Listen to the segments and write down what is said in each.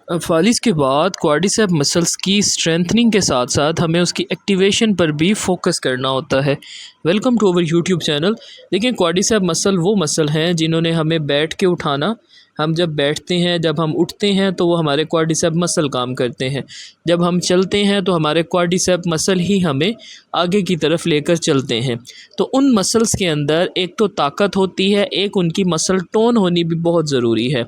फालिज के बाद quadricep muscles की स्ट्रेंथनिंग के साथ साथ हमें उसकी एक्टिवेशन पर भी फोकस करना होता है। Welcome to our YouTube channel. देखिए, क्वाड्रिसेप मसल वो मसल हैं जिन्होंने हमें बैठ के उठाना, हम जब बैठते हैं, जब हम उठते हैं तो वो हमारे क्वाड्रिसेप मसल काम करते हैं। जब हम चलते हैं तो हमारे क्वाड्रिसेप मसल ही हमें आगे की तरफ लेकर चलते हैं। तो उन मसल्स के अंदर एक तो ताकत होती है, एक उनकी मसल टोन होनी भी बहुत ज़रूरी है।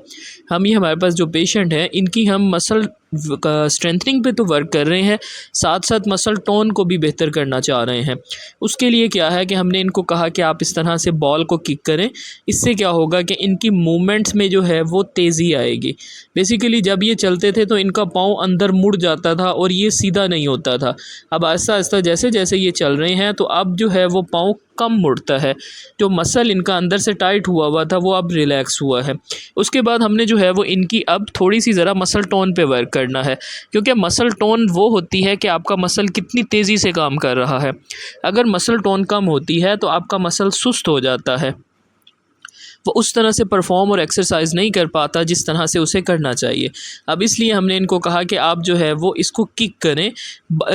हमारे पास जो पेशेंट हैं, इनकी हम मसल स्ट्रेंथनिंग पे तो वर्क कर रहे हैं, साथ साथ मसल टोन को भी बेहतर करना चाह रहे हैं। उसके लिए क्या है कि हमने इनको कहा कि आप इस तरह से बॉल को किक करें। इससे क्या होगा कि इनकी मूवमेंट्स में जो है वो तेज़ी आएगी। बेसिकली जब ये चलते थे तो इनका पाँव अंदर मुड़ जाता था और ये सीधा नहीं होता था। अब आहिस्ता आहिस्ता जैसे जैसे ये चल रहे हैं तो अब जो है वो पाँव कम मुड़ता है। जो मसल इनका अंदर से टाइट हुआ हुआ था वो अब रिलैक्स हुआ है। उसके बाद हमने जो है वो इनकी अब थोड़ी सी ज़रा मसल टोन पे वर्क करना है, क्योंकि मसल टोन वो होती है कि आपका मसल कितनी तेज़ी से काम कर रहा है। अगर मसल टोन कम होती है तो आपका मसल सुस्त हो जाता है, वो उस तरह से परफॉर्म और एक्सरसाइज नहीं कर पाता जिस तरह से उसे करना चाहिए। अब इसलिए हमने इनको कहा कि आप जो है वो इसको किक करें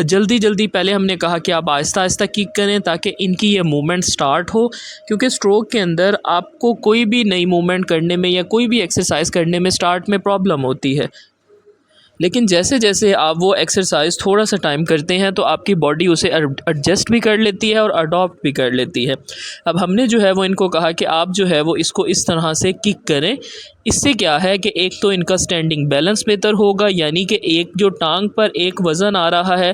जल्दी जल्दी। पहले हमने कहा कि आप आहिस्ता आहिस्ता किक करें ताकि इनकी ये मूवमेंट स्टार्ट हो, क्योंकि स्ट्रोक के अंदर आपको कोई भी नई मूवमेंट करने में या कोई भी एक्सरसाइज करने में स्टार्ट में प्रॉब्लम होती है, लेकिन जैसे जैसे आप वो एक्सरसाइज थोड़ा सा टाइम करते हैं तो आपकी बॉडी उसे एडजस्ट भी कर लेती है और अडॉप्ट भी कर लेती है। अब हमने जो है वो इनको कहा कि आप जो है वो इसको इस तरह से किक करें। इससे क्या है कि एक तो इनका स्टैंडिंग बैलेंस बेहतर होगा, यानी कि एक जो टांग पर एक वज़न आ रहा है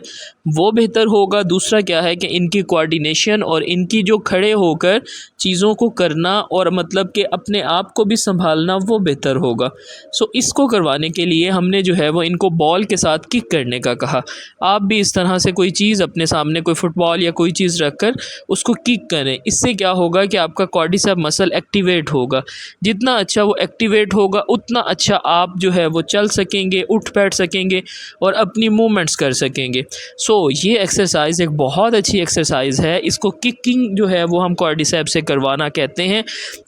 वो बेहतर होगा। दूसरा क्या है कि इनकी कोऑर्डिनेशन और इनकी जो खड़े होकर चीज़ों को करना और मतलब कि अपने आप को भी संभालना वो बेहतर होगा। सो इसको करवाने के लिए हमने जो है वो इनको बॉल के साथ किक करने का कहा। आप भी इस तरह से कोई चीज़ अपने सामने, कोई फुटबॉल या कोई चीज़ रख कर उसको किक करें। इससे क्या होगा कि आपका क्वाड्रिसेप मसल एक्टिवेट होगा। जितना अच्छा वो एक्टिवेट होगा उतना अच्छा आप जो है वो चल सकेंगे, उठ बैठ सकेंगे और अपनी मूवमेंट्स कर सकेंगे। सो ये एक्सरसाइज एक बहुत अच्छी एक्सरसाइज है। इसको किकिंग जो है वो हम क्वाड्रिसेप से करवाना कहते हैं।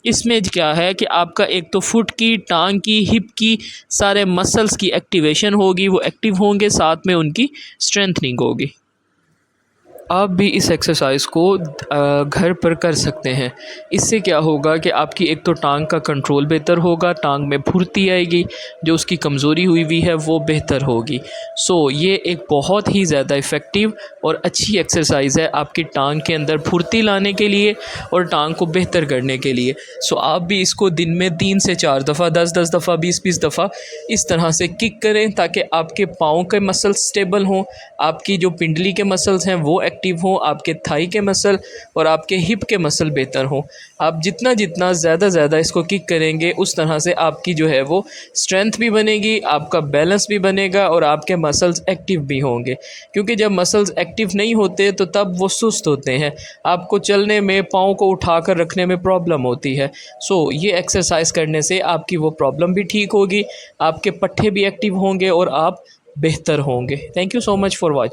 इसमें क्या है कि आपका एक तो फुट की, टांग की, हिप की, सारे मसल्स की एक्टिवेशन होगी, वो एक्टिव होंगे, साथ में उनकी स्ट्रेंथनिंग होगी। आप भी इस एक्सरसाइज को घर पर कर सकते हैं। इससे क्या होगा कि आपकी एक तो टांग का कंट्रोल बेहतर होगा, टांग में फुर्ती आएगी, जो उसकी कमज़ोरी हुई हुई है वो बेहतर होगी। सो ये एक बहुत ही ज़्यादा इफ़ेक्टिव और अच्छी एक्सरसाइज है आपकी टांग के अंदर फुर्ती लाने के लिए और टांग को बेहतर करने के लिए। सो आप भी इसको दिन में 3 से 4 दफ़ा, 10-10 दफ़ा, 20-20 दफ़ा इस तरह से किक करें ताकि आपके पाँव के मसल्स स्टेबल हों, आपकी जो पिंडली के मसल्स हैं वो एक्टिव हों, आपके थाई के मसल और आपके हिप के मसल बेहतर हों। आप जितना जितना ज़्यादा इसको किक करेंगे उस तरह से आपकी जो है वो स्ट्रेंथ भी बनेगी, आपका बैलेंस भी बनेगा और आपके मसल्स एक्टिव भी होंगे। क्योंकि जब मसल्स एक्टिव नहीं होते तो तब वो सुस्त होते हैं, आपको चलने में, पाँव को उठाकर रखने में प्रॉब्लम होती है। सो ये एक्सरसाइज करने से आपकी वो प्रॉब्लम भी ठीक होगी, आपके पट्टे भी एक्टिव होंगे और आप बेहतर होंगे। Thank you so much for watching.